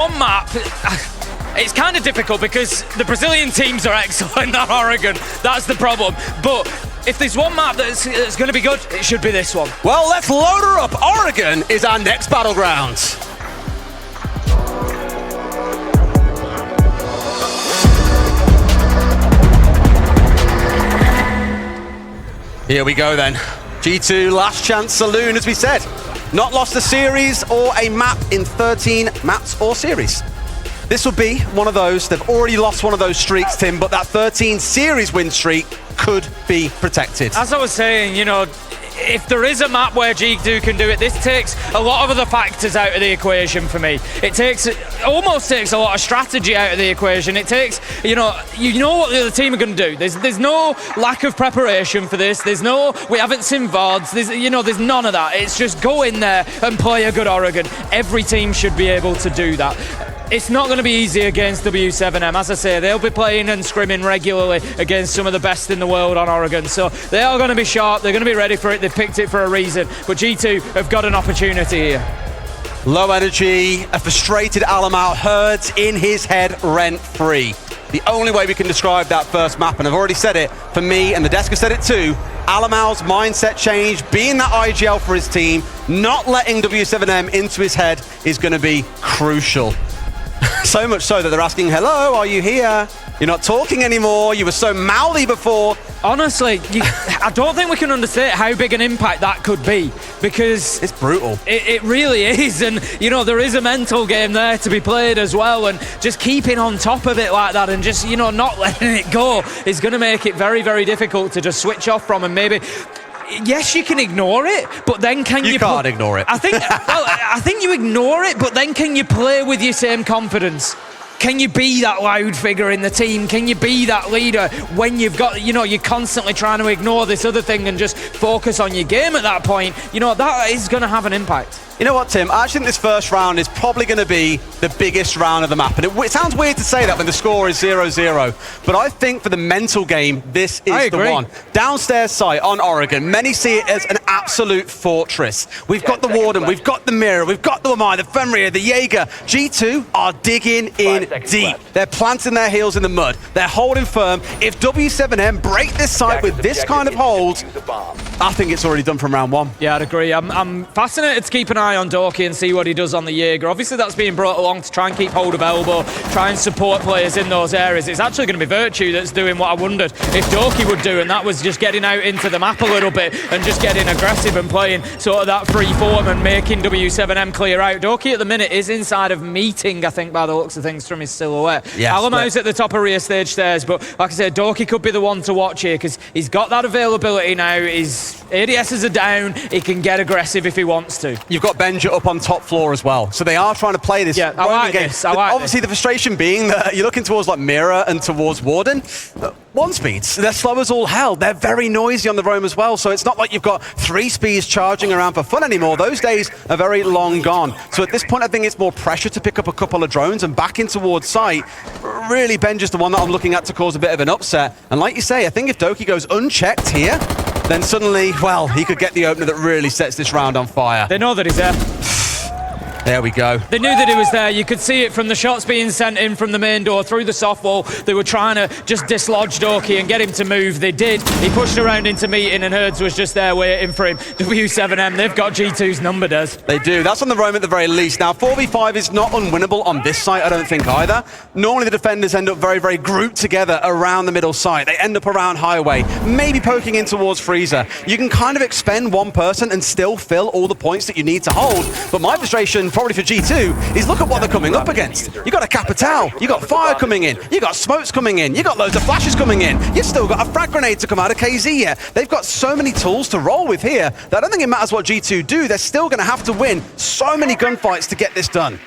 On map, it's kind of difficult because the Brazilian teams are excellent, not Oregon. That's the problem. But if there's one map that's going to be good, it should be this one. Well, let's load her up. Oregon is our next battleground. Here we go then. G2 last chance saloon, as we said. Not lost a series or a map in 13 maps or series. This will be one of those. They've already lost one of those streaks, Tim, but that 13 series win streak could be protected. As I was saying, you know, if there is a map where G2 can do it, this takes a lot of other factors out of the equation for me. It almost takes a lot of strategy out of the equation. It takes, you know what the other team are going to do. There's no lack of preparation for this. We haven't seen VODs. There's none of that. It's just go in there and play a good Oregon. Every team should be able to do that. It's not going to be easy against W7M. As I say, they'll be playing and scrimming regularly against some of the best in the world on Oregon. So they are going to be sharp. They're going to be ready for it. They've picked it for a reason. But G2 have got an opportunity here. Low energy, a frustrated Alamau, herds in his head rent-free. The only way we can describe that first map, and I've already said it, for me, and the desk has said it too, Alamau's mindset change, being that IGL for his team, not letting W7M into his head is going to be crucial. So much so that they're asking, hello, are you here? You're not talking anymore. You were so mouthy before. Honestly, I don't think we can understate how big an impact that could be, because it's brutal. It really is, and you know, there is a mental game there to be played as well, and just keeping on top of it like that and just, you know, not letting it go is going to make it very, very difficult to just switch off from, and maybe... Yes, you can ignore it, but then can you... You can't ignore it. I think you ignore it, but then can you play with your same confidence? Can you be that loud figure in the team? Can you be that leader when you've got, you know, you're constantly trying to ignore this other thing and just focus on your game at that point? You know, that is going to have an impact. You know what, Tim? I actually think this first round is probably going to be the biggest round of the map. And it sounds weird to say that when the score is 0-0. But I think for the mental game, this is the one. Downstairs site on Oregon, many see it as an absolute fortress. We've got the Warden, we've got the Mirror, we've got the Wamai, the Fenrir, the Jaeger. G2 are digging in deep. They're planting their heels in the mud. They're holding firm. If W7M break this site with this kind of hold, I think it's already done from round one. Yeah, I'd agree. I'm fascinated to keep an eye on Doki and see what he does on the Jaeger. Obviously, that's being brought along to try and keep hold of elbow, try and support players in those areas. It's actually going to be Virtue that's doing what I wondered if Doki would do, and that was just getting out into the map a little bit and just getting aggressive and playing sort of that free form and making W7M clear out. Doki at the minute is inside of meeting, I think, by the looks of things from his silhouette. Yes, Alamau's at the top of rear stage stairs, but like I said, Doki could be the one to watch here because he's got that availability now. His ADSs are down. He can get aggressive if he wants to. You've got Benja up on top floor as well, so they are trying to play this. Yeah, I like this. Obviously, the frustration being that you're looking towards like Mirror and towards Warden. One speeds, they're slow as all hell. They're very noisy on the roam as well, so it's not like you've got 3 speeds charging around for fun anymore. Those days are very long gone. So at this point, I think it's more pressure to pick up a couple of drones and back in towards site. Really, Benja's the one that I'm looking at to cause a bit of an upset. And like you say, I think if Doki goes unchecked here, then suddenly, well, he could get the opener that really sets this round on fire. They know that he's there. There we go. They knew that he was there. You could see it from the shots being sent in from the main door through the soft wall. They were trying to just dislodge Doki and get him to move. They did. He pushed around into meeting and Herds was just there waiting for him. W7M, they've got G2's number, Des. They do. That's on the roam at the very least. Now, 4v5 is not unwinnable on this site, I don't think, either. Normally, the defenders end up very, very grouped together around the middle site. They end up around Highway, maybe poking in towards Freezer. You can kind of expend one person and still fill all the points that you need to hold. But my frustration, probably for G2, is look at what they're coming up against. You got a Capital, you got fire coming in, you got smokes coming in, you got loads of flashes coming in, you've still got a frag grenade to come out of KZ here. They've got so many tools to roll with here that I don't think it matters what G2 do, they're still going to have to win so many gunfights to get this done.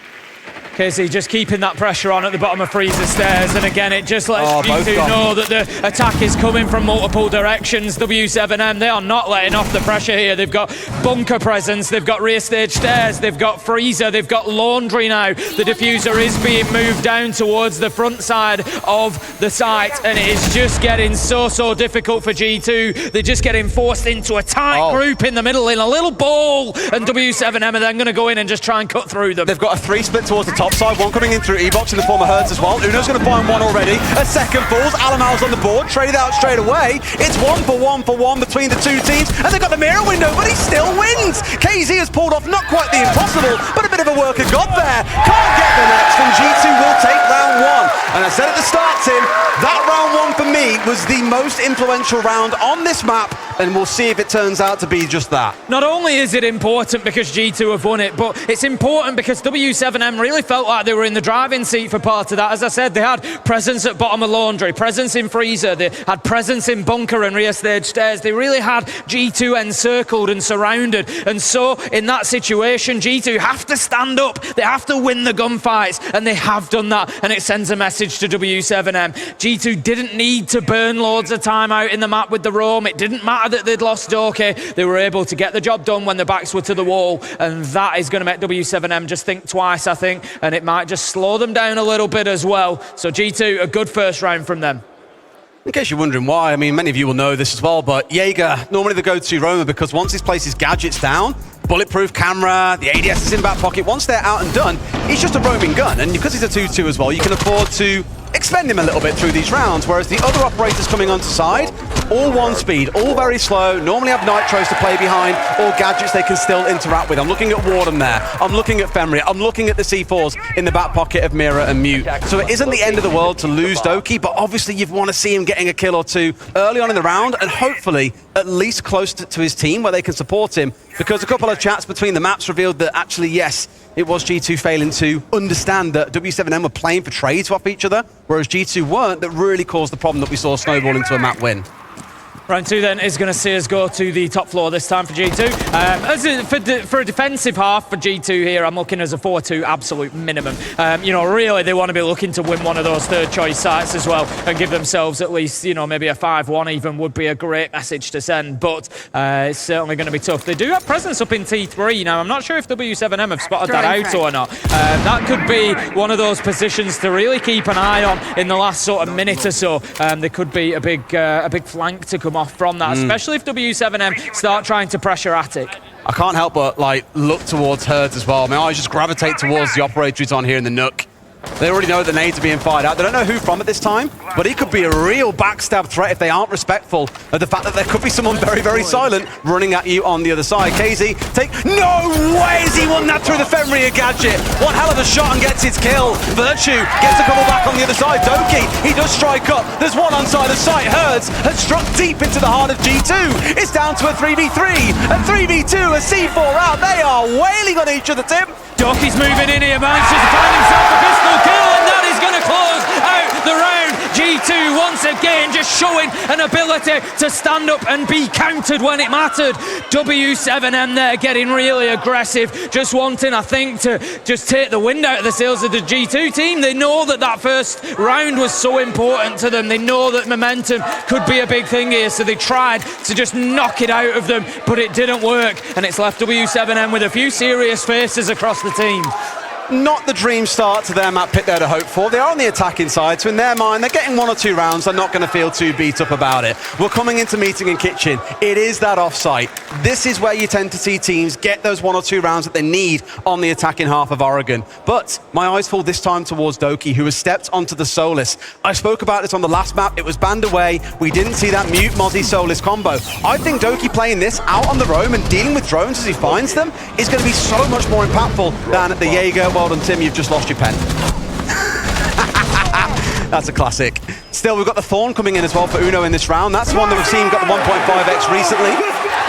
Casey just keeping that pressure on at the bottom of Freezer stairs, and again it just lets G2 know that the attack is coming from multiple directions. W7M, they are not letting off the pressure here. They've got bunker presence, they've got rear stage stairs, they've got Freezer, they've got Laundry now. The diffuser is being moved down towards the front side of the site, and it is just getting so difficult for G2. They're just getting forced into a tight group in the middle in a little ball, and W7M are then going to go in and just try and cut through them. They've got a 3 split towards the top top side. One coming in through E-Box in the form of Hertz as well. Uno's going to find one already. A second falls. Alamal's on the board. Traded out straight away. It's 1 for 1 for 1 between the two teams. And they've got the mirror window, but he still wins. KZ has pulled off not quite the impossible, but a bit of a work of God there. Can't get the next, and G2 will take round 1. And I said at the start, Tim, that round 1 for me was the most influential round on this map, and we'll see if it turns out to be just that. Not only is it important because G2 have won it, but it's important because W7M really felt like they were in the driving seat for part of that. As I said, they had presence at bottom of laundry, presence in freezer, they had presence in bunker and rear stage stairs. They really had G2 encircled and surrounded. And so in that situation, G2 have to stand up. They have to win the gunfights, and they have done that. And it sends a message to W7M. G2 didn't need to burn loads of time out in the map with the roam. It didn't matter that they'd lost Doki. They were able to get the job done when their backs were to the wall, and that is going to make W7M just think twice, I think, and it might just slow them down a little bit as well. So G2, a good first round from them. In case you're wondering why, I mean, many of you will know this as well, but Jaeger, normally the go-to roamer, because once he places gadgets down, bulletproof camera, the ADS is in the back pocket, once they're out and done, he's just a roaming gun. And because he's a 2-2 as well, you can afford to expend him a little bit through these rounds, whereas the other operators coming onto side, all 1 speed, all very slow, normally have nitros to play behind, or gadgets they can still interact with. I'm looking at Warden there, I'm looking at Fenrir, I'm looking at the C4s in the back pocket of Mira and Mute. So it isn't the end of the world to lose Doki, but obviously you want to see him getting a kill or two early on in the round, and hopefully at least close to his team where they can support him, because a couple of chats between the maps revealed that actually, yes, it was G2 failing to understand that W7M were playing for trades off each other, whereas G2 weren't, that really caused the problem that we saw snowball into a map win. Round 2 then is going to see us go to the top floor this time for G2. For a defensive half for G2 here, I'm looking as a 4-2 absolute minimum. Really they want to be looking to win one of those third choice sites as well and give themselves at least, maybe a 5-1 even would be a great message to send, but it's certainly going to be tough. They do have presence up in T3 now. I'm not sure if W7M have spotted that out or not. That could be one of those positions to really keep an eye on in the last sort of minute or so. There could be a big flank to come off from that, especially if W7M start trying to pressure Attic. I can't help but look towards Hertz as well. I mean, I just gravitate towards the operator who's on here in the Nook. They already know the nades are being fired out. They don't know who from at this time, but he could be a real backstab threat if they aren't respectful of the fact that there could be someone very, very silent running at you on the other side. KZ, no way has he won that through the Fenrir gadget. One hell of a shot and gets his kill. Virtue gets a couple back on the other side. Doki, he does strike up. There's one on side of sight. Hertz has struck deep into the heart of G2. It's down to a 3v3, a 3v2, a C4 out. They are wailing on each other, Tim. Doki's moving in here, manages to find himself a pistol kill, and that is going to close out the round. G2 once again just showing an ability to stand up and be counted when it mattered. W7M there getting really aggressive, just wanting, I think, to just take the wind out of the sails of the G2 team. They know that that first round was so important to them. They know that momentum could be a big thing here, so they tried to just knock it out of them, but it didn't work, and it's left W7M with a few serious faces across the team. Not the dream start to their map pit there to hope for. They are on the attacking side, so in their mind, they're getting 1 or 2 rounds. They're not going to feel too beat up about it. We're coming into meeting in kitchen. It is that offsite. This is where you tend to see teams get those 1 or 2 rounds that they need on the attacking half of Oregon. But my eyes fall this time towards Doki, who has stepped onto the Solis. I spoke about this on the last map. It was banned away. We didn't see that Mute Mozzie Solis combo. I think Doki playing this out on the roam and dealing with drones as he finds them is going to be so much more impactful than at the Jaeger. Well done, Tim, you've just lost your pen. That's a classic. Still, we've got the Thorn coming in as well for Uno in this round. That's the one that we've seen got the 1.5x recently.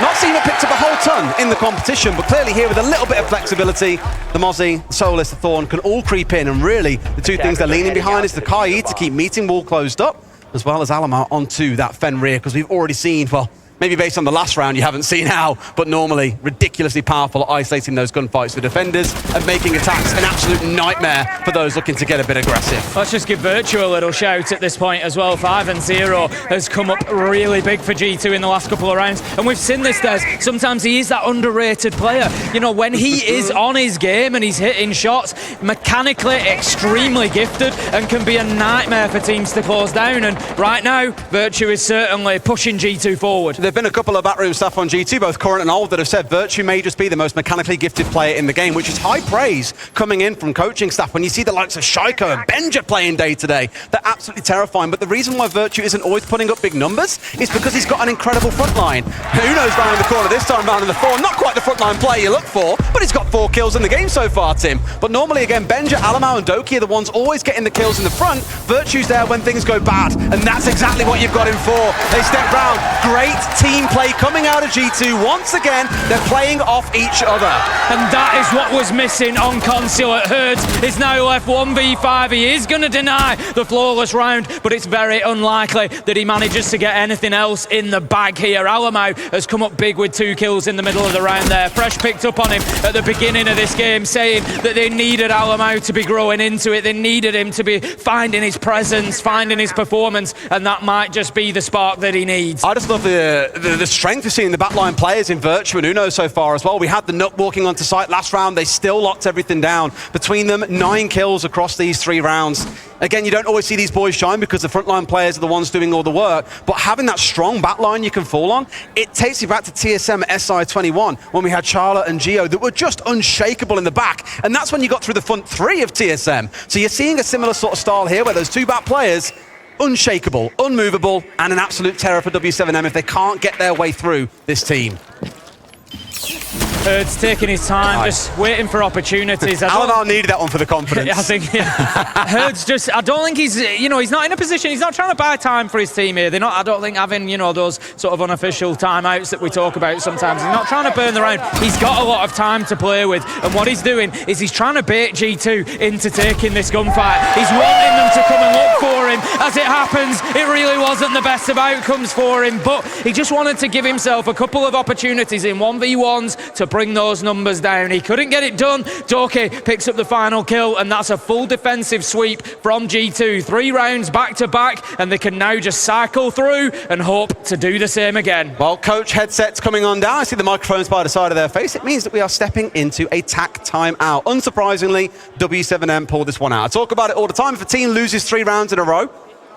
Not seen it picked up a whole ton in the competition, but clearly here with a little bit of flexibility, the Mozzie, the Solis, the Thorn can all creep in, and really the two things they're leaning behind is the Kai to keep meeting wall closed up, as well as Alamar onto that Fenrir, because we've already seen, well, maybe based on the last round you haven't seen how, but normally ridiculously powerful at isolating those gunfights for defenders and making attacks an absolute nightmare for those looking to get a bit aggressive. Let's just give Virtue a little shout at this point as well. 5-0 has come up really big for G2 in the last couple of rounds, and we've seen this, Des. Sometimes he is that underrated player. You know, when he is on his game and he's hitting shots, mechanically extremely gifted and can be a nightmare for teams to close down, and right now Virtue is certainly pushing G2 forward. There have been a couple of backroom staff on G2, both current and old, that have said Virtue may just be the most mechanically gifted player in the game, which is high praise coming in from coaching staff. When you see the likes of Shaiko and Benja playing day-to-day, they're absolutely terrifying. But the reason why Virtue isn't always putting up big numbers is because he's got an incredible front line. Uno's round the corner this time, round in the 4. Not quite the front line player you look for, but he's got 4 kills in the game so far, Tim. But normally, again, Benja, Alamau, and Doki are the ones always getting the kills in the front. Virtue's there when things go bad, and that's exactly what you've got him for. They step round. Great team play coming out of G2. Once again, they're playing off each other. And that is what was missing on Consulate. Herds is now left 1v5. He is going to deny the flawless round, but it's very unlikely that he manages to get anything else in the bag here. Alamau has come up big with 2 kills in the middle of the round there. Fresh picked up on him at the beginning of this game, saying that they needed Alamau to be growing into it. They needed him to be finding his presence, finding his performance, and that might just be the spark that he needs. I just love the strength we're seeing the backline players in Virtue and Uno so far as well. We had the Nut walking onto site last round. They still locked everything down. Between them, 9 kills across these 3 rounds. Again, you don't always see these boys shine because the frontline players are the ones doing all the work, but having that strong backline you can fall on, it takes you back to TSM SI21 when we had Charlotte and Geo that were just unshakable in the back, and that's when you got through the front 3 of TSM. So you're seeing a similar sort of style here where those 2 back players, unshakable, unmovable, and an absolute terror for W7M if they can't get their way through this team. Herds taking his time, just waiting for opportunities. Alamau needed that one for the confidence. I think Herds just, I don't think he's, he's not in a position, he's not trying to buy time for his team here. They're not, I don't think, having, those sort of unofficial timeouts that we talk about sometimes. He's not trying to burn the round. He's got a lot of time to play with, and what he's doing is he's trying to bait G2 into taking this gunfight. He's wanting them to come and look for him. As it happens, it really wasn't the best of outcomes for him, but he just wanted to give himself a couple of opportunities in 1v1s to bring those numbers down. He couldn't get it done. Doki picks up the final kill, and that's a full defensive sweep from G2. 3 rounds back to back, and they can now just cycle through and hope to do the same again. Well, coach headsets coming on down. I see the microphones by the side of their face. It means that we are stepping into a tack timeout. Unsurprisingly, W7M pulled this one out. I talk about it all the time. If a team loses 3 rounds in a row,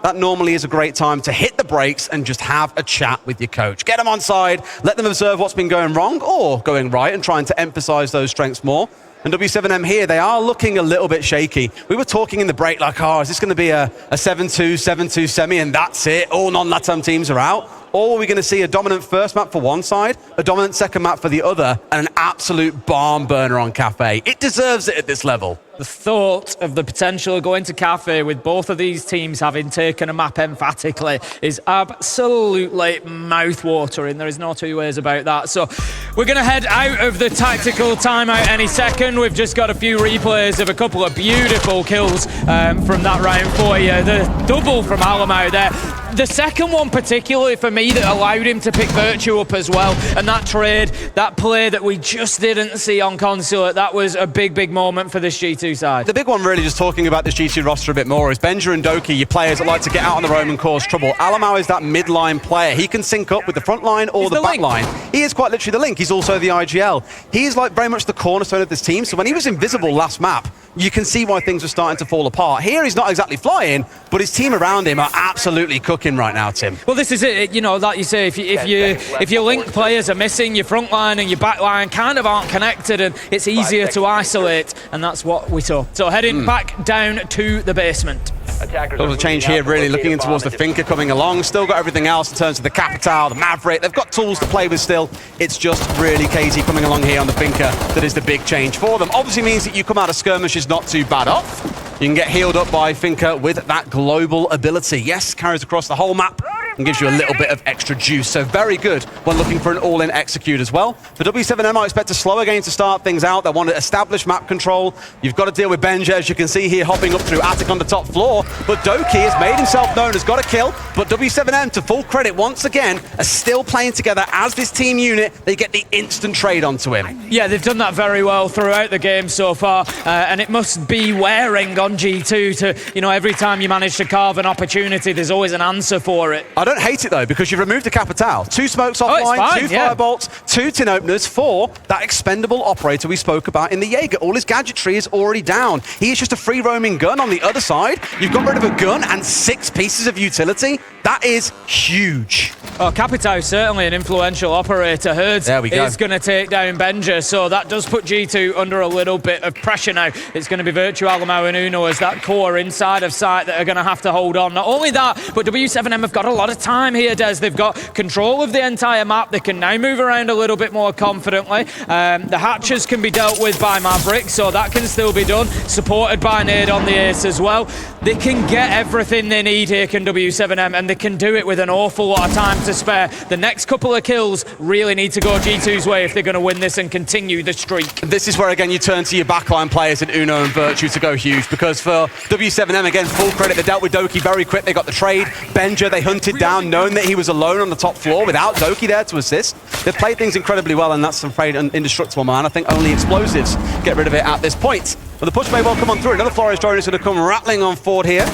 that normally is a great time to hit the brakes and just have a chat with your coach. Get them on side, let them observe what's been going wrong or going right and trying to emphasize those strengths more. And W7M here, they are looking a little bit shaky. We were talking in the break like, is this going to be a 7-2, 7-2 semi and that's it? All non-LATAM teams are out. Or are we going to see a dominant first map for one side, a dominant second map for the other, and an absolute barn burner on Cafe? It deserves it at this level. The thought of the potential of going to Cafe with both of these teams having taken a map emphatically is absolutely mouth-watering. There is no 2 ways about that. So we're going to head out of the tactical timeout any second. We've just got a few replays of a couple of beautiful kills from that round for you. The double from Alamau there. The second one particularly for me that allowed him to pick Virtue up as well, and that trade, that play that we just didn't see on Consulate, that was a big, big moment for this G2 side. The big one really, just talking about this G2 roster a bit more, is Benja and Doki, your players that like to get out on the roam and cause trouble. Alamau is that mid-line player. He can sync up with the front line or the back line. He is quite literally the link. He's also the IGL. He is like very much the cornerstone of this team, so when he was invisible last map, you can see why things are starting to fall apart. Here he's not exactly flying, but his team around him are absolutely cooking right now, Tim. Well, this is it. Like you say, if your link players are missing, your front line and your back line kind of aren't connected, and it's easier to isolate, and that's what we saw. So heading back down to the basement. There's a change here, really looking in towards the Finca coming along. Still got everything else in terms of the Capital, the Maverick. They've got tools to play with still. It's just really KZ coming along here on the Finca that is the big change for them. Obviously means that you come out of skirmishes not too bad off. You can get healed up by Finca with that global ability. Yes, carries across the whole map and gives you a little bit of extra juice. So very good when looking for an all-in execute as well. For W7M, I expect a slower game to start things out. They want to establish map control. You've got to deal with Benja, as you can see here, hopping up through Attic on the top floor. But Doki has made himself known, has got a kill. But W7M, to full credit once again, are still playing together as this team unit. They get the instant trade onto him. Yeah, they've done that very well throughout the game so far. And it must be wearing on G2 to, every time you manage to carve an opportunity, there's always an answer for it. I don't hate it though, because you've removed the Capital. 2 smokes offline, 2 firebolts, 2 tin openers for that expendable operator we spoke about in the Jaeger. All his gadgetry is already down. He is just a free roaming gun on the other side. You've got rid of a gun and 6 pieces of utility. That is huge. Oh, Capitao is certainly an influential operator. Herds is going to take down Benja, so that does put G2 under a little bit of pressure now. It's going to be Virtue, Alamau and Uno as that core inside of sight that are going to have to hold on. Not only that, but W7M have got a lot of time here, Des. They've got control of the entire map. They can now move around a little bit more confidently. The hatches can be dealt with by Maverick, so that can still be done. Supported by Nade on the ace as well. They can get everything they need here, can W7M, and they can do it with an awful lot of time to spare. The next couple of kills really need to go G2's way if they're going to win this and continue the streak. This is where, again, you turn to your backline players in Uno and Virtue to go huge, because for W7M, again, full credit, they dealt with Doki very quick. They got the trade. Benja, they hunted down, knowing that he was alone on the top floor without Doki there to assist. They've played things incredibly well, and that's, I'm afraid, indestructible, man. I think only explosives get rid of it at this point. But the push may well come on through. Another Flores drone is going to come rattling on forward here.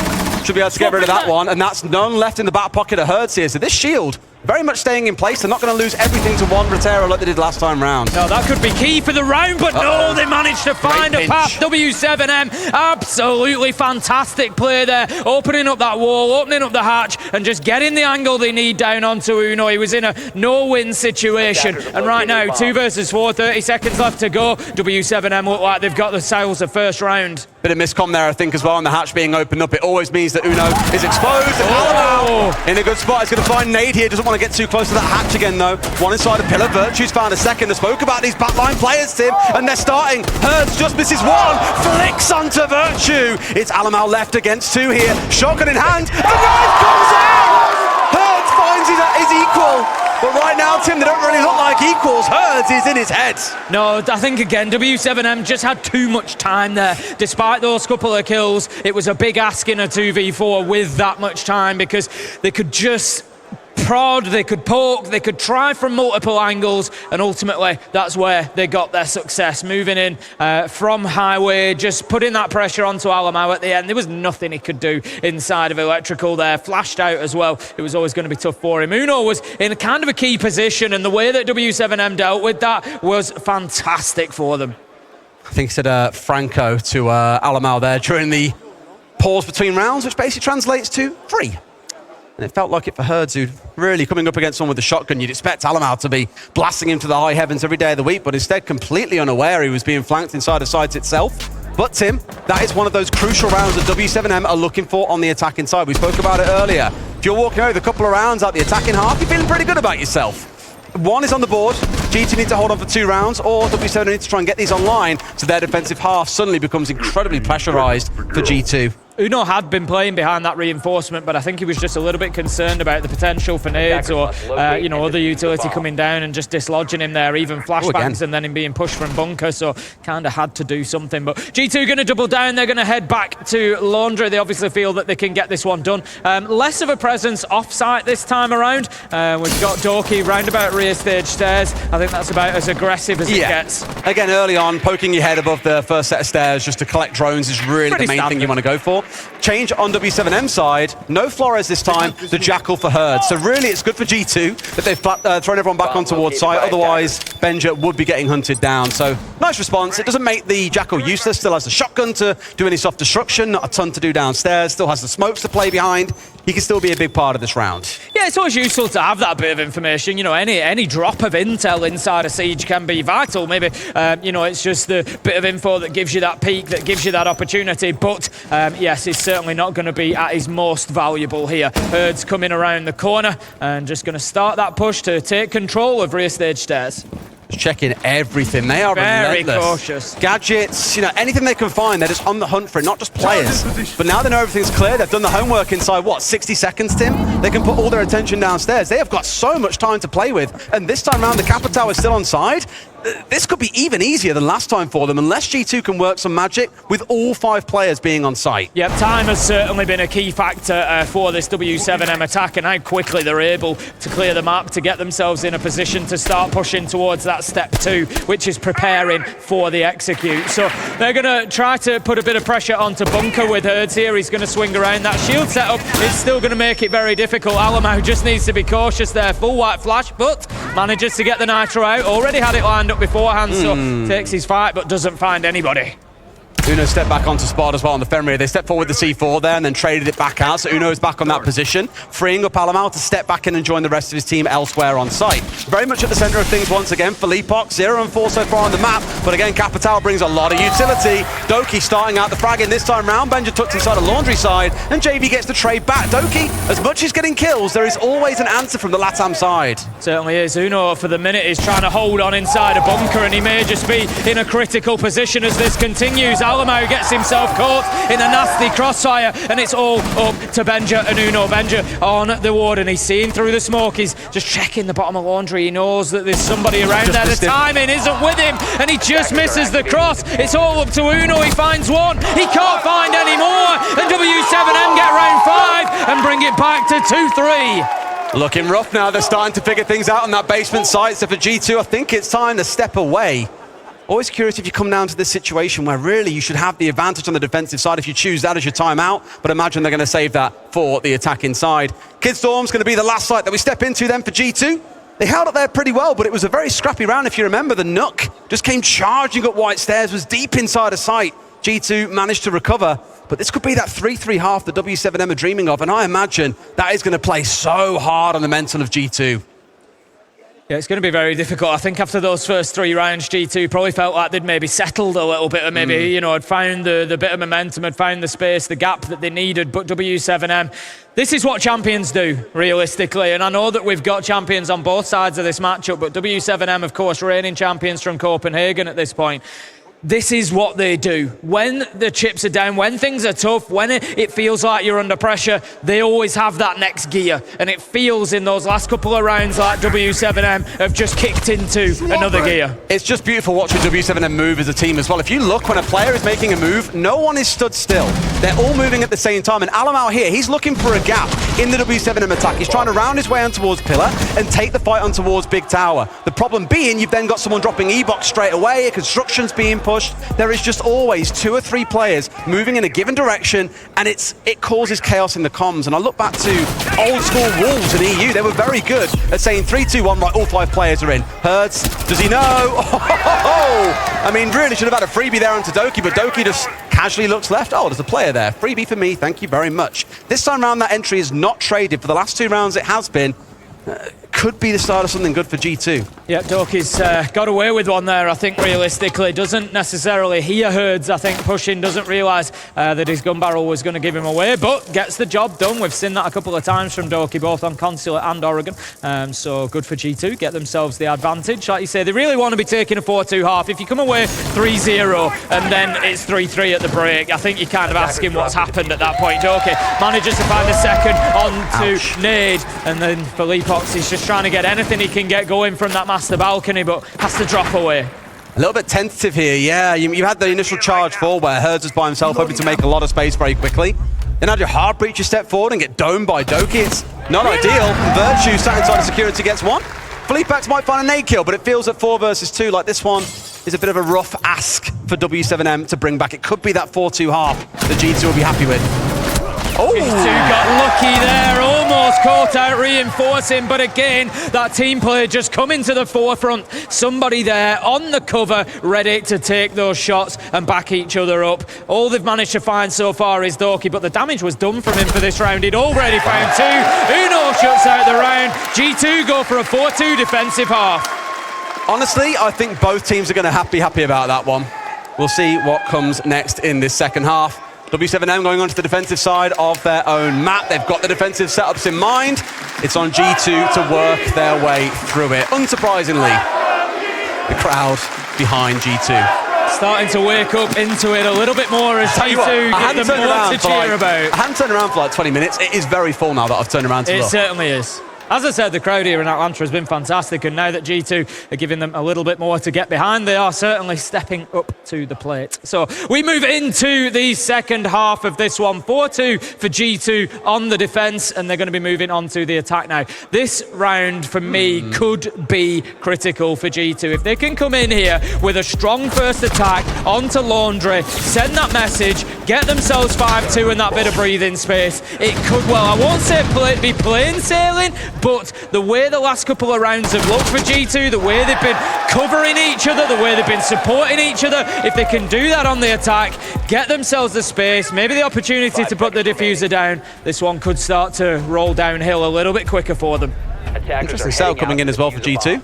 Should be able to get rid of that one, and that's none left in the back pocket of Herds here. So this shield very much staying in place. They're not going to lose everything to one Rotero like they did last time round. No, that could be key for the round, but no, they managed to find a path. W7M, absolutely fantastic play there. Opening up that wall, opening up the hatch, and just getting the angle they need down onto Uno. He was in a no-win situation. And right now, 2 versus 4, 30 seconds left to go. W7M look like they've got the sails of first round. Bit of miscom there, I think, as well, and the hatch being opened up. It always means that Uno is exposed. And Alamau in a good spot. He's going to find Nade here. Doesn't want to get too close to that hatch again, though. One inside the pillar. Virtue's found a second. I spoke about these backline players, Tim, and they're starting. Herds just misses one. Flicks onto Virtue. It's Alamau left against 2 here. Shotgun in hand. The knife comes out! Herds finds his equal. But right now, Tim, they don't really look like equals. Herds is in his head. No, I think, again, W7M just had too much time there. Despite those couple of kills, it was a big ask in a 2v4 with that much time, because they could just prod, they could poke, they could try from multiple angles, and ultimately that's where they got their success. Moving in from highway, just putting that pressure onto Alamau at the end. There was nothing he could do inside of electrical there. Flashed out as well. It was always going to be tough for him. Uno was in a kind of a key position, and the way that W7M dealt with that was fantastic for them. I think he said Franco to Alamau there during the pause between rounds, which basically translates to free. And it felt like it for Herds, who really coming up against someone with a shotgun. You'd expect Alamau to be blasting him to the high heavens every day of the week, but instead completely unaware he was being flanked inside of sight itself. But Tim, that is one of those crucial rounds that W7M are looking for on the attacking side. We spoke about it earlier. If you're walking over a couple of rounds out the attacking half, you're feeling pretty good about yourself. 1 is on the board. G2 need to hold on for 2 rounds, or W7 need to try and get these online, so their defensive half suddenly becomes incredibly pressurized for G2. Uno had been playing behind that reinforcement, but I think he was just a little bit concerned about the potential for nades or, other utility coming down and just dislodging him there, even flashbangs, and then him being pushed from bunker, so kind of had to do something. But G2 going to double down. They're going to head back to Laundry. They obviously feel that they can get this one done. Less of a presence off-site this time around. We've got Doki roundabout rear stage stairs. I think that's about as aggressive as it gets. Again, early on, poking your head above the first set of stairs just to collect drones is really the main thing you want to go for. Change on W7M side, no Flores this time, the Jackal for Herds. So really it's good for G2 that they've thrown everyone back on towards site, otherwise Benja would be getting hunted down. So nice response. It doesn't make the Jackal useless, still has the shotgun to do any soft destruction, not a ton to do downstairs, still has the smokes to play behind. He can still be a big part of this round. Yeah, it's always useful to have that bit of information. You know, any drop of intel inside a siege can be vital. Maybe, it's just the bit of info that gives you that peak, that gives you that opportunity. But, yes, it's certainly not going to be at his most valuable here. Herds coming around the corner and just going to start that push to take control of rear stage stairs. Checking everything. They are very relentless. Cautious. Gadgets, anything they can find, they're just on the hunt for it, not just players. But now they know everything's clear. They've done the homework inside, 60 seconds, Tim? They can put all their attention downstairs. They have got so much time to play with. And this time around, the Capital is still on side. this could be even easier than last time for them unless G2 can work some magic with all 5 players being on site. Yep, time has certainly been a key factor for this W7M attack, and how quickly they're able to clear the map to get themselves in a position to start pushing towards that step 2, which is preparing for the execute. So they're going to try to put a bit of pressure onto Bunker with Herds here. He's going to swing around. That shield setup is still going to make it very difficult. Alamau just needs to be cautious there. Full white flash, but manages to get the Nitro out. Already had it lined up beforehand, so takes his fight, but doesn't find anybody. Uno stepped back onto spot as well on the Fenrir. They stepped forward with the C4 there and then traded it back out. So Uno is back on that position, freeing up Alamau to step back in and join the rest of his team elsewhere on site. Very much at the center of things once again. Philippox, 0-4 so far on the map. But again, Capital brings a lot of utility. Doki starting out the fragging this time round. Benja tucks inside a laundry side and JV gets the trade back. Doki, as much as getting kills, there is always an answer from the LATAM side. Certainly is. Uno, for the minute, is trying to hold on inside a bunker, and he may just be in a critical position as this continues. Alamau gets himself caught in a nasty crossfire, and it's all up to Benja and Uno. Benja on the ward, and he's seeing through the smoke. He's just checking the bottom of laundry. He knows that there's somebody around there. The timing isn't with him, and he just misses the cross. It's all up to Uno. He finds one. He can't find any more, and W7M get round 5 and bring it back to 2-3. Looking rough now. They're starting to figure things out on that basement side. So for G2, I think it's time to step away. Always curious if you come down to this situation where really you should have the advantage on the defensive side if you choose that as your timeout, but imagine they're going to save that for the attack inside. Kidstorm's going to be the last site that we step into then for G2. They held up there pretty well, but it was a very scrappy round. If you remember, the Nook just came charging up White Stairs, was deep inside a site. G2 managed to recover, but this could be that 3-3 half the W7M are dreaming of, and I imagine that is going to play so hard on the mental of G2. Yeah, it's going to be very difficult. I think after those first 3 rounds, G2 probably felt like they'd maybe settled a little bit, or maybe, you know, had found the bit of momentum, had found the space, the gap that they needed. But W7M, this is what champions do, realistically. And I know that we've got champions on both sides of this matchup, but W7M, of course, reigning champions from Copenhagen at this point. This is what they do. When the chips are down, when things are tough, when it feels like you're under pressure, they always have that next gear. And it feels in those last couple of rounds like W7M have just kicked into another gear. It's just beautiful watching W7M move as a team as well. If you look, when a player is making a move, no one is stood still. They're all moving at the same time. And Alamau here, he's looking for a gap in the W7M attack. He's trying to round his way on towards Pillar and take the fight on towards Big Tower. The problem being, you've then got someone dropping E-Box straight away, a construction's being pushed. There is just always 2 or 3 players moving in a given direction, and it causes chaos in the comms. And I look back to old school Wolves in EU. They were very good at saying 3, 2, 1, right, all 5 players are in. Herds, does he know? I mean, really should have had a freebie there onto Doki, but Doki just casually looks left. Oh, there's a player there. Freebie for me, thank you very much. This time round, that entry is not traded. For the last 2 rounds, it has been. Could be the start of something good for G2. Yeah, Doki's got away with one there, I think, realistically. Doesn't necessarily hear Herds, I think, pushing. Doesn't realise that his gun barrel was going to give him away, but gets the job done. We've seen that a couple of times from Doki, both on Consulate and Oregon. So good for G2, get themselves the advantage. Like you say, they really want to be taking a 4-2 half. If you come away 3-0 and then it's 3-3 at the break, I think you're kind of asking what's happened at that point. Doki manages to find a second onto Nade, and then Philippox is just trying to get anything he can get going from that master balcony, but has to drop away. A little bit tentative here, yeah. You had the initial charge fall where Herds was by himself, hoping to make a lot of space very quickly. Then had your hard breacher step forward and get domed by Doki. It's not ideal. Virtue sat inside of security gets one. Philippox might find a nade kill, but it feels at 4 versus 2 like this one is a bit of a rough ask for W7M to bring back. It could be that 4-2 half that G2 will be happy with. Oh! G2 got lucky there, almost caught out reinforcing, but again, that team play just coming to the forefront. Somebody there on the cover, ready to take those shots and back each other up. All they've managed to find so far is Doki, but the damage was done from him for this round. He'd already found 2. Uno shuts out the round. G2 go for a 4-2 defensive half. Honestly, I think both teams are going to be happy about that one. We'll see what comes next in this second half. W7M going on to the defensive side of their own map. They've got the defensive setups in mind. It's on G2 to work their way through it. Unsurprisingly, the crowd behind G2. Starting to wake up into it a little bit more as G2 get them more to cheer about. I hadn't turned around for like 20 minutes. It is very full now that I've turned around to look. It certainly is. as I said, the crowd here in Atlanta has been fantastic, and now that G2 are giving them a little bit more to get behind, they are certainly stepping up to the plate. So we move into the second half of this one. 4-2 for G2 on the defense, and they're going to be moving on to the attack now. This round, for me, could be critical for G2. If they can come in here with a strong first attack onto Laundry, send that message, get themselves 5-2 and that bit of breathing space, it could, well, I won't say be plain sailing, but the way the last couple of rounds have looked for G2, the way they've been covering each other, the way they've been supporting each other, if they can do that on the attack, get themselves the space, maybe the opportunity to put the diffuser down, this one could start to roll downhill a little bit quicker for them. Interesting sell coming in as well for G2.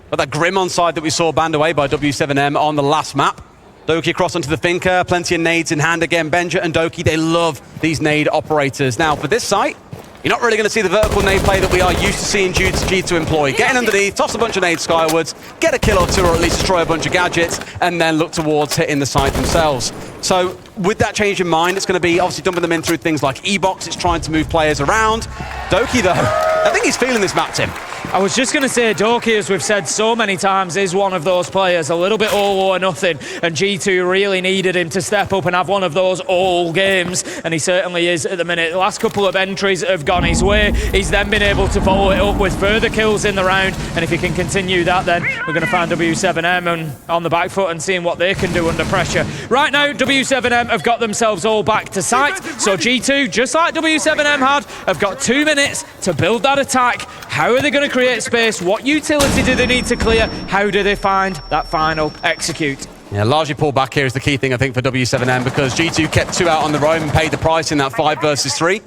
But that Grim on side that we saw banned away by W7M on the last map. Doki across onto the Finker, plenty of nades in hand again. Benja and Doki, they love these nade operators. Now for this site, you're not really going to see the vertical nade play that we are used to seeing G2 employ. Getting underneath, toss a bunch of nades skywards, get a kill or two, or at least destroy a bunch of gadgets, and then look towards hitting the site themselves. So with that change in mind, it's going to be obviously dumping them in through things like E-Box. It's trying to move players around. Doki, though, I think he's feeling this map, Tim. I was just going to say, Doki, as we've said so many times, is one of those players, a little bit all or nothing, and G2 really needed him to step up and have one of those all games, and he certainly is at the minute. The last couple of entries have gone his way. He's then been able to follow it up with further kills in the round, and if he can continue that, then we're going to find W7M on the back foot and seeing what they can do under pressure. Right now, W7M have got themselves all back to site, so G2, just like W7M had, have got 2 minutes to build that attack. How are they going to create space? What utility do they need to clear? How do they find that final execute? Yeah, largely pull back here is the key thing, I think, for W7M, because G2 kept 2 out on the roam and paid the price in that 5 versus 3.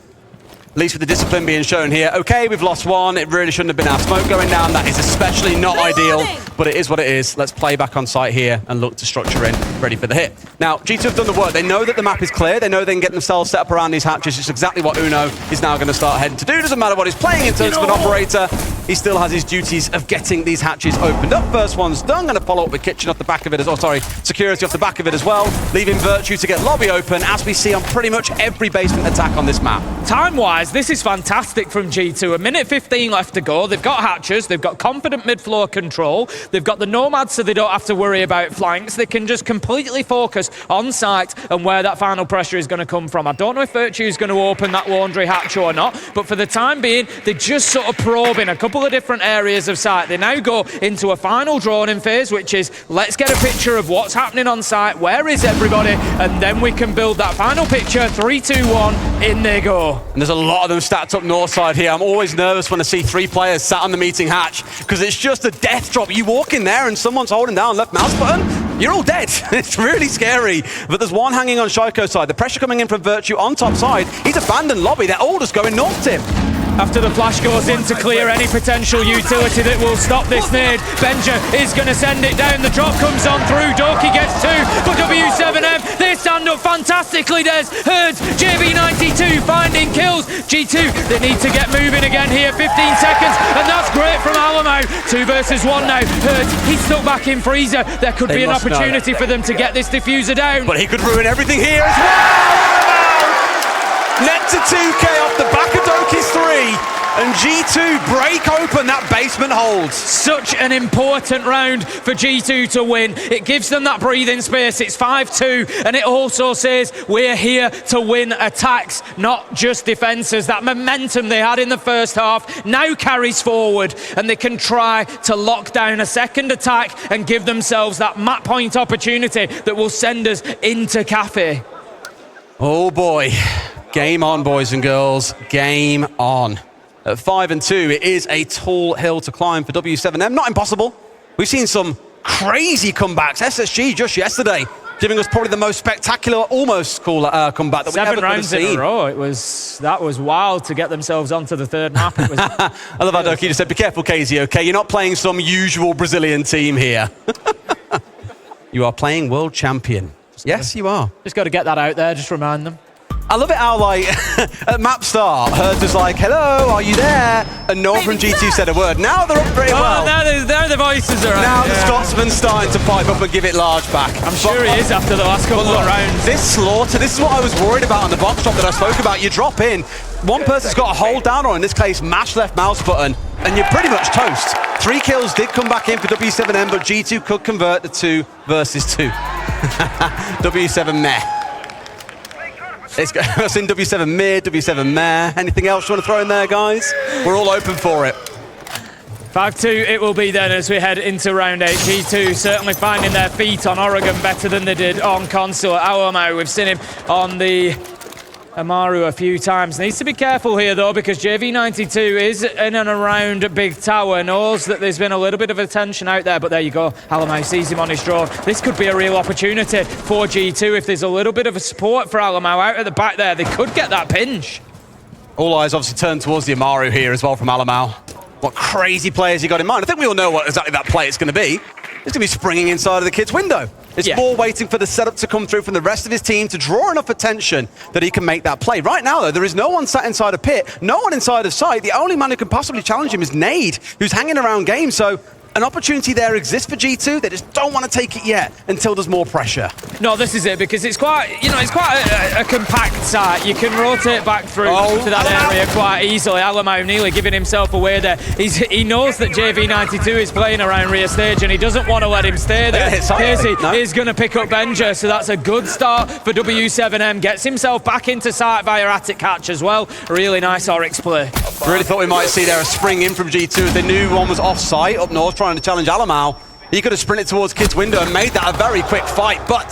At least with the discipline being shown here. Okay, we've lost 1. It really shouldn't have been our smoke going down. That is especially not ideal, but it is what it is. Let's play back on site here and look to structure in, ready for the hit. Now, G2 have done the work. They know that the map is clear. They know they can get themselves set up around these hatches. It's exactly what Uno is now going to start heading to do. Doesn't matter what he's playing in terms of an operator. He still has his duties of getting these hatches opened up. First one's done. Going to follow up with Kitchen off the back of it as well. Sorry, Security off the back of it as well. Leaving Virtue to get lobby open, as we see on pretty much every basement attack on this map. Time-wise, this is fantastic from G2. A minute 15 left to go. They've got hatches. They've got confident mid-floor control. They've got the Nomads, so they don't have to worry about flanks. They can just completely focus on site and where that final pressure is going to come from. I don't know if Virtue is going to open that laundry hatch or not, but for the time being, they're just sort of probing a couple of different areas of site. They now go into a final droning phase, which is, let's get a picture of what's happening on site, where is everybody, and then we can build that final picture. 3, 2, 1, in they go. And there's a lot of them stacked up north side here. I'm always nervous when I see 3 players sat on the meeting hatch, because it's just a death drop. You walk in there and someone's holding down left mouse button, you're all dead. It's really scary. But there's one hanging on Shiko's side. The pressure coming in from Virtue on top side. He's abandoned lobby. They're all just going north, Tim. After the flash goes in to clear any potential utility that will stop this nade, Benja is going to send it down. The drop comes on through. Doki gets 2 for W7M. They stand up fantastically, Des. Herds, JB92 finding kills. G2, they need to get moving again here. 15 seconds, and that's great from Alamo. 2 versus 1 now. Herds, he's stuck back in freezer. There could be an opportunity for them to get this diffuser down. But he could ruin everything here as well. Net to 2K off the back of Doki's 3, and G2 break open that basement hold. Such an important round for G2 to win. It gives them that breathing space. It's 5-2, and it also says we're here to win attacks, not just defenses. That momentum they had in the first half now carries forward, and they can try to lock down a second attack and give themselves that map point opportunity that will send us into Cafe. Oh boy. Game on, boys and girls. Game on. At 5-2, it is a tall hill to climb for W7M. Not impossible. We've seen some crazy comebacks. SSG just yesterday, giving us probably the most spectacular, almost cool comeback that we ever could have seen. 7 rounds in a row. That was wild to get themselves onto the third map. It was I love how Doki just said, be careful, KZ, okay? You're not playing some usual Brazilian team here. You are playing world champion. Yes, you are. Just got to get that out there, just remind them. I love it how, like, at map start, Herds was like, hello, are you there? And no one from G2 said a word. Now they're up pretty well. Now the voices are out. Now the Scotsman's starting to pipe up and give it large back. I'm sure he is after the last couple of rounds. This slaughter, this is what I was worried about on the box drop that I spoke about. You drop in, one person's got to hold down, or in this case, mash left mouse button, and you're pretty much toast. 3 kills did come back in for W7M, but G2 could convert the 2 versus 2. W7 meh. I've seen W7 mid, W7 meh. Anything else you want to throw in there, guys? We're all open for it. 5-2 it will be then as we head into round 8. G2 certainly finding their feet on Oregon better than they did on Consulate. Alamo, we've seen him on the Amaru a few times. Needs to be careful here though, because JV92 is in and around Big Tower, knows that there's been a little bit of attention out there, but there you go. Alamo sees him on his drone. This could be a real opportunity for G2 if there's a little bit of a support for Alamo out at the back there. They could get that pinch. All eyes obviously turn towards the Amaru here as well from Alamo. What crazy players he got in mind. I think we all know what exactly that play is going to be. It's going to be springing inside of the kid's window. It's more waiting for the setup to come through from the rest of his team to draw enough attention that he can make that play. Right now, though, there is no one sat inside a pit, no one inside of sight. The only man who can possibly challenge him is Nade, who's hanging around game. So an opportunity there exists for G2. They just don't want to take it yet until there's more pressure. No, this is it, because it's quite, it's quite a compact site. You can rotate back through to that area quite easily. Alamo nearly giving himself away there. He knows that JV92 is playing around rear stage and he doesn't want to let him stay there. Casey is going to pick up Benja, so that's a good start for W7M. Gets himself back into sight via attic catch as well. Really nice Oryx play. Really thought we might see there a spring in from G2 as they knew one was off site up north trying to challenge Alamo. He could have sprinted towards Kid's window and made that a very quick fight, but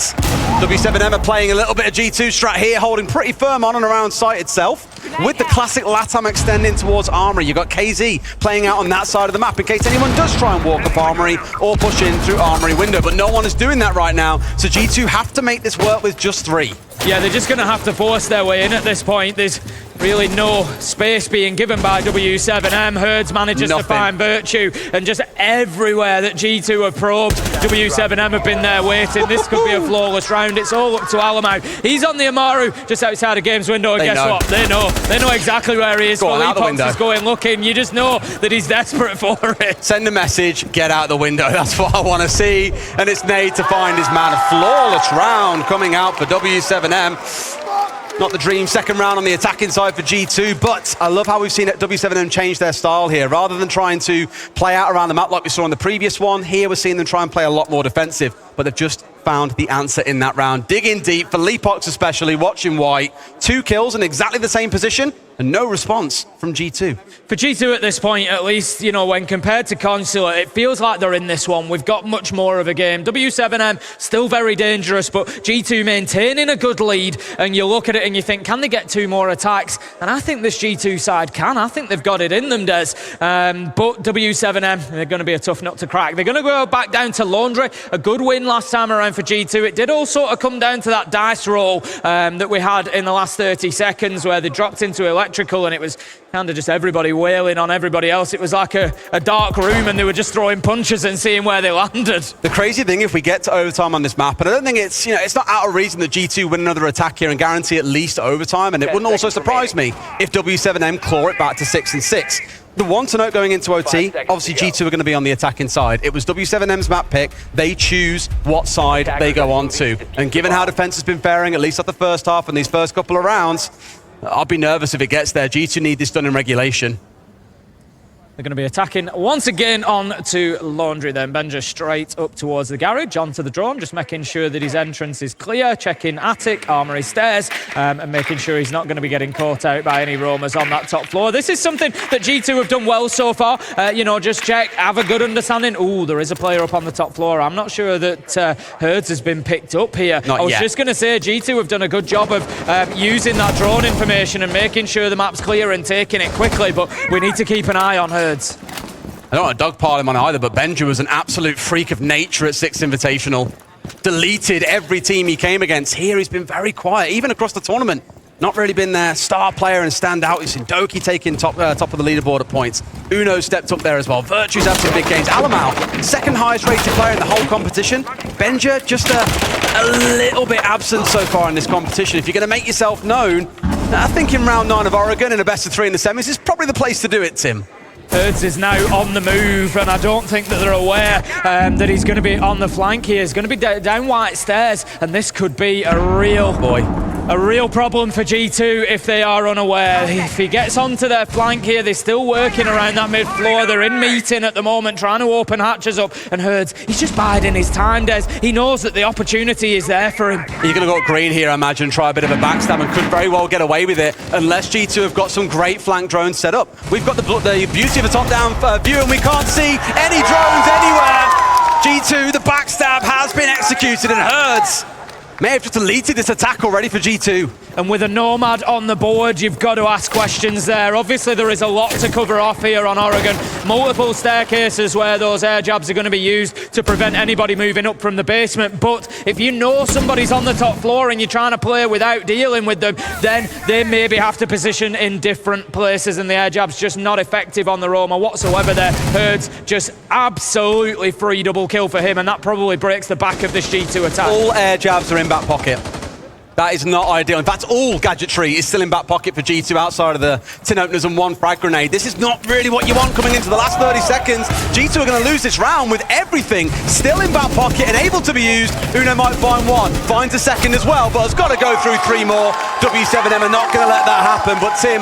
W7M are playing a little bit of G2 strat here, holding pretty firm on and around site itself. With the classic LATAM extending towards Armory, you've got KZ playing out on that side of the map in case anyone does try and walk up Armory or push in through Armory window, but no one is doing that right now, so G2 have to make this work with just 3. Yeah, they're just going to have to force their way in at this point. There's really no space being given by W7M. Herds manages to find Virtue, and just everywhere that G2 have probed, W7M have been there waiting. This could be a flawless round. It's all up to Alamo. He's on the Amaru just outside of game's window, and guess what? They know. They know exactly where he is. Philippox is going looking. You just know that he's desperate for it. Send a message, get out the window. That's what I want to see. And it's Nade to find his man. A flawless round coming out for W7M. Not the dream second round on the attacking side for G2, but I love how we've seen W7M change their style here. Rather than trying to play out around the map like we saw in the previous one, here we're seeing them try and play a lot more defensive, but they've just found the answer in that round. Digging deep, for Philippox especially, watching white. 2 kills in exactly the same position, and no response from G2. For G2 at this point, at least, when compared to Consulate, it feels like they're in this one. We've got much more of a game. W7M still very dangerous, but G2 maintaining a good lead, and you look at it and you think, can they get 2 more attacks? And I think this G2 side can. I think they've got it in them, Des. But W7M, they're going to be a tough nut to crack. They're going to go back down to Laundry. A good win last time around for G2. It did all sort of come down to that dice roll that we had in the last 30 seconds where they dropped into electrical, and it was kind of just everybody wailing on everybody else. It was like a dark room, and they were just throwing punches and seeing where they landed. The crazy thing, if we get to overtime on this map, and I don't think it's, it's not out of reason that G2 win another attack here and guarantee at least overtime, and it wouldn't also surprise me if W7M claw it back to 6 and 6. The one to note going into OT, obviously G2 are going to be on the attacking side. It was W7M's map pick. They choose what side they go on to. And given how defense has been faring, at least at the first half and these first couple of rounds, I'll be nervous if it gets there. G2 need this done in regulation. They're going to be attacking once again on to Laundry then. Benja straight up towards the garage, onto the drone, just making sure that his entrance is clear, checking attic, armory stairs, and making sure he's not going to be getting caught out by any roamers on that top floor. This is something that G2 have done well so far. Just check, have a good understanding. Ooh, there is a player up on the top floor. I'm not sure that Herds has been picked up here. I was just going to say, G2 have done a good job of using that drone information and making sure the map's clear and taking it quickly, but we need to keep an eye on Herds. I don't want to dogpile him on either, but Benja was an absolute freak of nature at Six Invitational. Deleted every team he came against. Here he's been very quiet, even across the tournament. Not really been their star player and stand out. You've seen Doki taking top of the leaderboard at points. Uno stepped up there as well. Virtue's had some big games. Alamo, second highest rated player in the whole competition. Benja, just a little bit absent so far in this competition. If you're going to make yourself known, I think in round 9 of Oregon and a best of 3 in the semis is probably the place to do it, Tim. Herds is now on the move, and I don't think that they're aware that he's going to be on the flank here. He's going to be down white stairs, and this could be a real A real problem for G2 if they are unaware. If he gets onto their flank here, they're still working around that mid-floor. They're in meeting at the moment, trying to open hatches up. And Herds, he's just biding his time, Des. He knows that the opportunity is there for him. You're going to go green here, I imagine, try a bit of a backstab and could very well get away with it unless G2 have got some great flank drones set up. We've got the beauty of a top-down view and we can't see any drones anywhere. G2, the backstab has been executed and Herds may have just deleted this attack already for G2. And with a Nomad on the board, you've got to ask questions there. Obviously, there is a lot to cover off here on Oregon. Multiple staircases where those air jabs are going to be used to prevent anybody moving up from the basement. But if you know somebody's on the top floor and you're trying to play without dealing with them, then they maybe have to position in different places, and the air jab's just not effective on the Roma whatsoever there. Herds just absolutely free double kill for him, and that probably breaks the back of this G2 attack. All air jabs are in back pocket. That is not ideal. In fact, all gadgetry is still in back pocket for G2 outside of the tin openers and one frag grenade. This is not really what you want coming into the last 30 seconds. G2 are going to lose this round with everything still in back pocket and able to be used. Uno might find one, finds a second as well, but has got to go through 3 more. W7M are not going to let that happen, but Tim,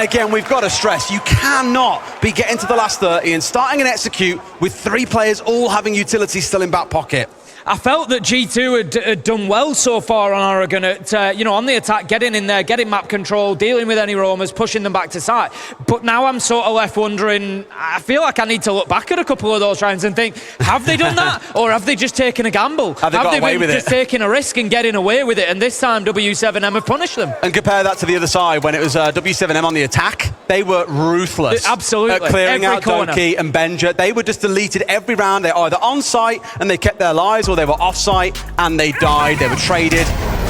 again, we've got to stress, you cannot be getting to the last 30 and starting an execute with 3 players all having utility still in back pocket. I felt that G2 had done well so far on Oregon at, on the attack, getting in there, getting map control, dealing with any roamers, pushing them back to site. But now I'm sort of left wondering, I feel like I need to look back at a couple of those rounds and think, have they done that? Or have they just taken a gamble? Have they got away with it? Just taking a risk and getting away with it? And this time W7M have punished them. And compare that to the other side when it was W7M on the attack. They were ruthless. Absolutely. At clearing every out corner. Donkey and Benja. They were just deleted every round. They're either on site and they kept their lives, or they were off site and they died, they were traded.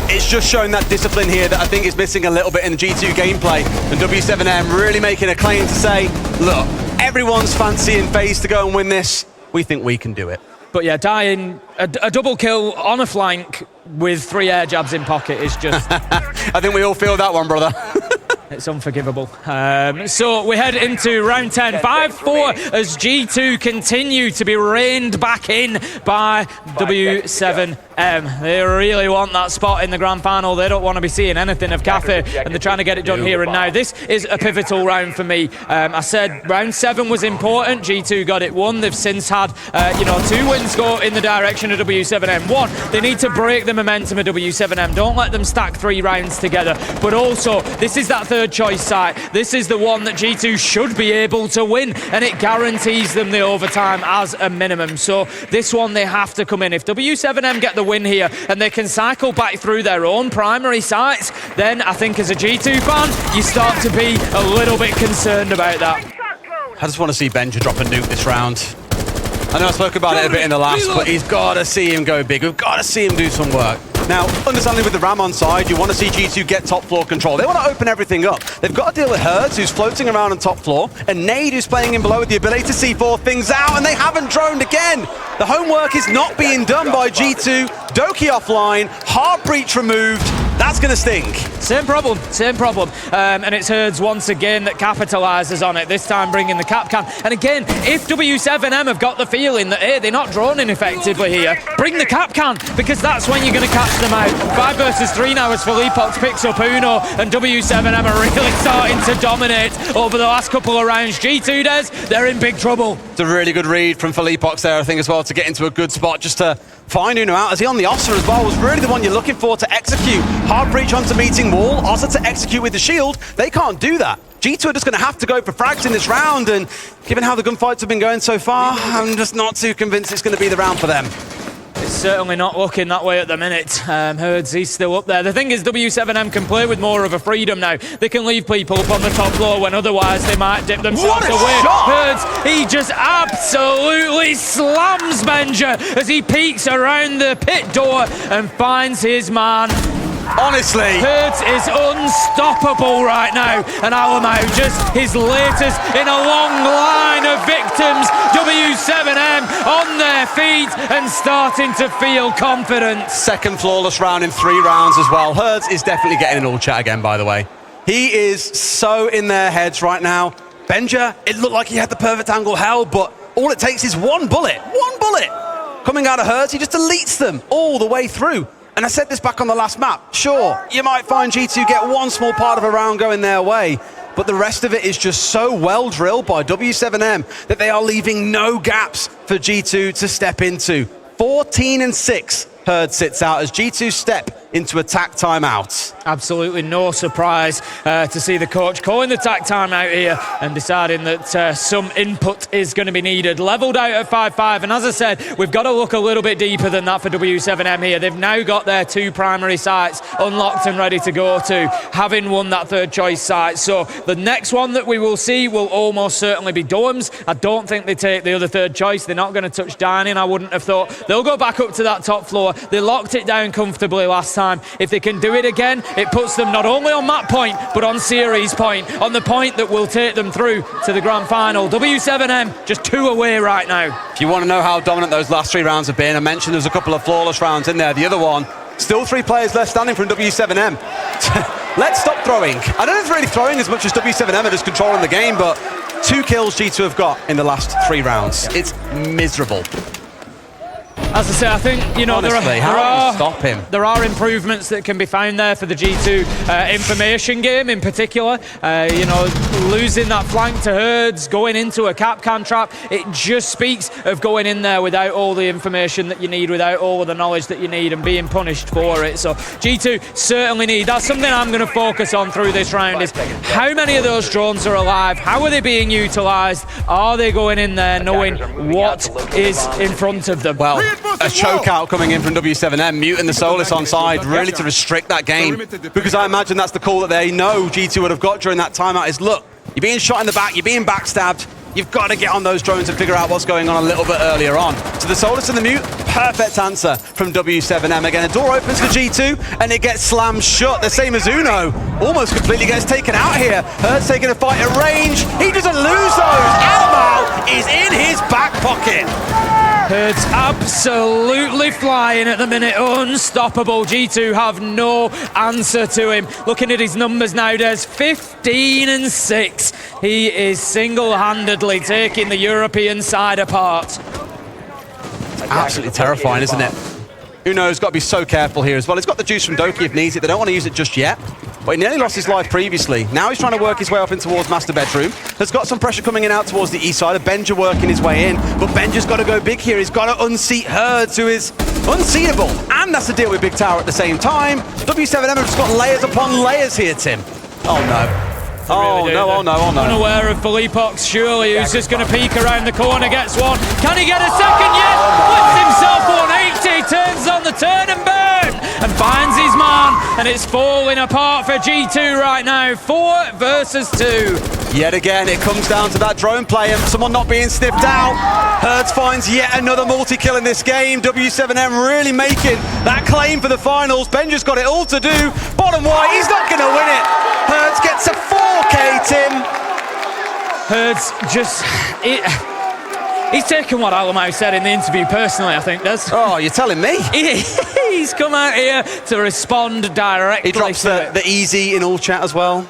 It's just showing that discipline here that I think is missing a little bit in the G2 gameplay. And W7M really making a claim to say, look, everyone's fancying FaZe to go and win this. We think we can do it. But yeah, dying a double kill on a flank with 3 air jabs in pocket is just... I think we all feel that one, brother. It's unforgivable. So we head into round 10. 5-4 as G2 continue to be reined back in by W7M. They really want that spot in the grand final. They don't want to be seeing anything of Cafe, and they're trying to get it done here and now. This is a pivotal round for me. I said round 7 was important. G2 got it won. They've since had 2 wins go in the direction of W7M. 1, they need to break the momentum of W7M. Don't let them stack 3 rounds together. But also, this is that third choice site. This is the one that G2 should be able to win, and it guarantees them the overtime as a minimum. So this one they have to come in. If W7M get the win here and they can cycle back through their own primary sites, then I think as a G2 fan, you start to be a little bit concerned about that. I just want to see Benja drop a nuke this round. I know I spoke about it a bit in the last, but he's got to see him go big. We've got to see him do some work. Now, understandably with the Ram on side, you want to see G2 get top floor control. They want to open everything up. They've got to deal with Herds, who's floating around on top floor, and Nade, who's playing in below with the ability to C4 things out, and they haven't droned again. The homework is not being done by G2. Doki offline, hard breach removed. That's going to stink. Same problem. And it's Herds once again that capitalises on it, this time bringing the cap can. And again, if W7M have got the feeling that, hey, they're not droning effectively here, bring the cap can, because that's when you're going to catch them out. 5 versus 3 now as Felipox picks up Uno, and W7M are really starting to dominate over the last couple of rounds. G2 Des, they're in big trouble. It's a really good read from Felipox there, I think, as well, to get into a good spot, just to find Uno out. As he on the Ossa as well was really the one you're looking for to execute. Hard breach onto meeting wall, Ossa to execute with the shield. They can't do that. G2 are just going to have to go for frags in this round, and given how the gunfights have been going so far, I'm just not too convinced it's going to be the round for them. It's certainly not looking that way at the minute. Herds, he's still up there. The thing is, W7M can play with more of a freedom now. They can leave people up on the top floor when otherwise they might dip themselves away. Herds, he just absolutely slams Benja as he peeks around the pit door and finds his man. Honestly, Herds is unstoppable right now, and Alamo just his latest in a long line of victims. W7M on their feet and starting to feel confident. Second flawless round in 3 rounds as well. Herds is definitely getting an all chat again, by the way. He is so in their heads right now. Benja, it looked like he had the perfect angle held, but all it takes is one bullet. Coming out of Herds, he just deletes them all the way through. And I said this back on the last map. Sure, you might find G2 get one small part of a round going their way, but the rest of it is just so well drilled by W7M that they are leaving no gaps for G2 to step into. 14-6, Herd sits out as G2 step into attack timeout. Absolutely no surprise to see the coach calling the attack timeout here and deciding that some input is going to be needed. Leveled out at 5-5, and as I said, we've got to look a little bit deeper than that for W7M here. They've now got their 2 primary sites unlocked and ready to go to, having won that 3rd choice site. So the next one that we will see will almost certainly be dorms. I don't think they take the other 3rd choice. They're not going to touch dining, I wouldn't have thought. They'll go back up to that top floor. They locked it down comfortably last time. If they can do it again, it puts them not only on map point, but on series point, on the point that will take them through to the grand final. W7M just 2 away right now. If you want to know how dominant those last 3 rounds have been, I mentioned there's a couple of flawless rounds in there. The other one, still 3 players left standing from W7M. Let's stop throwing. I don't know if they're really throwing as much as W7M are just controlling the game, but 2 kills G2 have got in the last 3 rounds. It's miserable. As I say, I think, you know, Honestly, there are improvements that can be found there for the G2 information game in particular. You know, losing that flank to Herds, going into a Capcan trap, it just speaks of going in there without all the information that you need, without all of the knowledge that you need, and being punished for it. So G2 certainly need. That's something I'm going to focus on through this round, is how many of those drones are alive, how are they being utilised, are they going in there knowing what is in front of them? Well, a chokeout coming in from W7M, muting the Solus on side, really to restrict that game, because I imagine that's the call that they know G2 would have got during that timeout is, look, you're being shot in the back, you're being backstabbed, you've got to get on those drones and figure out what's going on a little bit earlier on. So the Solus and the mute, perfect answer from W7M. Again, a door opens for G2 and it gets slammed shut. The same as Uno, almost completely gets taken out here. Hurt's taking a fight at range. He doesn't lose those. Alamo is in his back pocket. Herd's absolutely flying at the minute, unstoppable. G2 have no answer to him. Looking at his numbers nowadays, 15-6. He is single-handedly taking the European side apart. Absolutely terrifying, isn't it? Uno's got to be so careful here as well. He's got the juice from Doki if needs it. They don't want to use it just yet. But he nearly lost his life previously. Now he's trying to work his way up in towards Master Bedroom. Has got some pressure coming in out towards the east side. Benja working his way in. But Benja's got to go big here. He's got to unseat Herds, who is unseatable. And that's to deal with Big Tower at the same time. W7M have just got layers upon layers here, Tim. Oh no. Oh no, Unaware of Philippox, surely, who's just going to peek around the corner, gets one. Can he get a second? Yes! Flips himself 180, turns on the turn and burn, and finds his man, and it's falling apart for G2 right now. 4 versus 2. Yet again, it comes down to that drone play and someone not being sniffed out. Herds finds yet another multi-kill in this game. W7M really making that claim for the finals. Benja's got it all to do. Bottom white, he's not going to win it. Herds gets a 4K, Tim. Herds just... He's taken what Alamo said in the interview personally, I think, Des. Oh, you're telling me? He's come out here to respond directly. He drops the easy in all chat as well.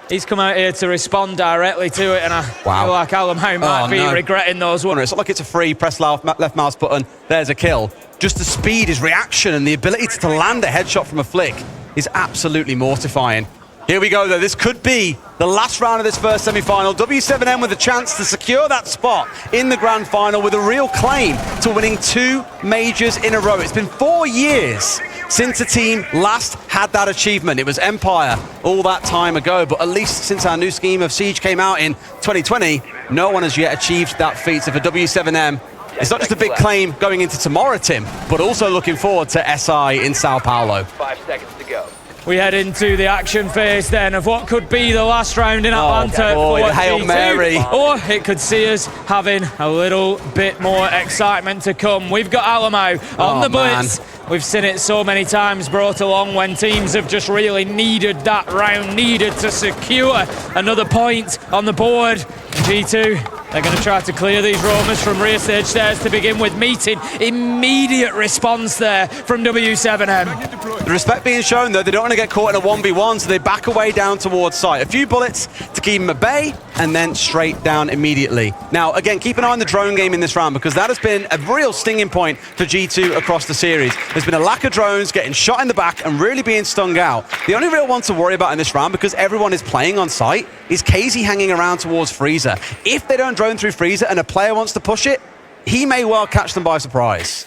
He's come out here to respond directly to it, and I feel like Alamo might be regretting those ones. It's not like it's a free press left mouse button, there's a kill. Just the speed, his reaction, and the ability to land a headshot from a flick is absolutely mortifying. Here we go, though. This could be the last round of this first semi-final. W7M with a chance to secure that spot in the grand final with a real claim to winning 2 majors in a row. It's been 4 years since a team last had that achievement. It was Empire all that time ago, but at least since our new scheme of Siege came out in 2020, no one has yet achieved that feat. So for W7M, it's not just a big claim going into tomorrow, Tim, but also looking forward to SI in Sao Paulo. 5 seconds to go. We head into the action phase then of what could be the last round in Atlanta for Hail G2. Mary. Or it could see us having a little bit more excitement to come. We've got Alamo on the blitz. Man. We've seen it so many times brought along when teams have just really needed that round, needed to secure another point on the board. G2, they're going to try to clear these roamers from rear stage stairs to begin with, meeting immediate response there from W7M. The respect being shown, though, they don't want to get caught in a 1v1, so they back away down towards site. A few bullets to keep them at bay, and then straight down immediately. Now, again, keep an eye on the drone game in this round because that has been a real stinging point for G2 across the series. There's been a lack of drones, getting shot in the back and really being stung out. The only real one to worry about in this round, because everyone is playing on site, is KZ hanging around towards Freezer. If they don't drone through Freezer and a player wants to push it, he may well catch them by surprise.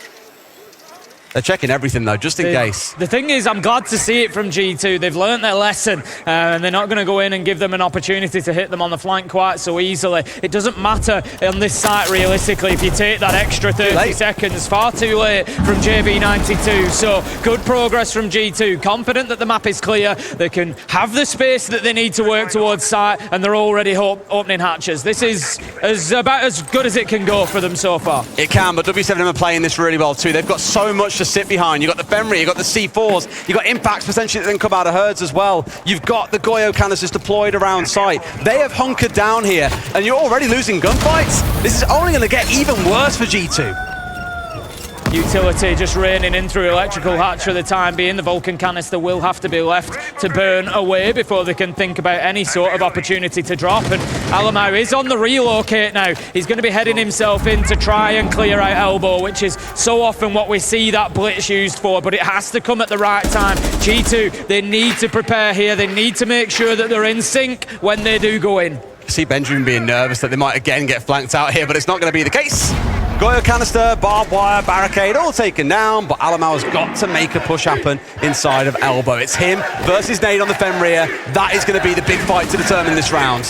They're checking everything, though, just in case. The thing is, I'm glad to see it from G2. They've learnt their lesson, and they're not going to go in and give them an opportunity to hit them on the flank quite so easily. It doesn't matter on this site, realistically, if you take that extra 30 seconds. Far too late from JB92. So, good progress from G2. Confident that the map is clear. They can have the space that they need to work towards site, and they're already opening hatches. This is about as good as it can go for them so far. It can, but W7M are playing this really well, too. They've got so much to sit behind. You've got the Fenrir, you've got the C4s, you've got impacts potentially that can come out of herds as well. You've got the Goyo canisters deployed around site. They have hunkered down here, and you're already losing gunfights. This is only going to get even worse for G2. Utility just raining in through electrical hatch for the time being. The Vulcan canister will have to be left to burn away before they can think about any sort of opportunity to drop. And Alamau is on the relocate now. He's going to be heading himself in to try and clear out elbow, which is so often what we see that blitz used for, but it has to come at the right time. G2, they need to prepare here. They need to make sure that they're in sync when they do go in. I see Benjamin being nervous that they might again get flanked out here, but it's not going to be the case. Goyo canister, barbed wire, barricade, all taken down, but Alamau has got to make a push happen inside of elbow. It's him versus Nade on the Fenrir. That is going to be the big fight to determine this round.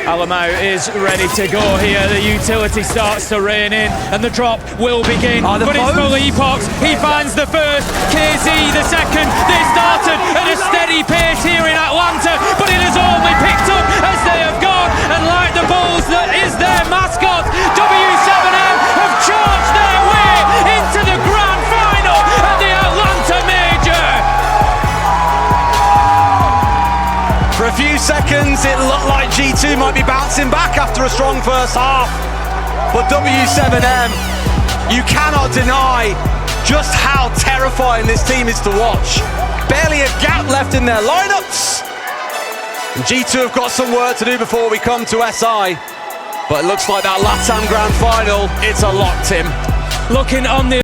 Alamau is ready to go here. The utility starts to rain in, and the drop will begin. But it's full epochs. He finds the first, KZ the second. They started at a steady pace here in Atlanta, but it has only picked up as they have gone. And like the Bulls, that is their mascot, W7M have charged their way into the grand final at the Atlanta Major. For a few seconds, it looked like G2 might be bouncing back after a strong first half. But W7M, you cannot deny just how terrifying this team is to watch. Barely a gap left in their lineups. And G2 have got some work to do before we come to SI. But it looks like that LATAM Grand Final, it's a lock, Tim. Looking on the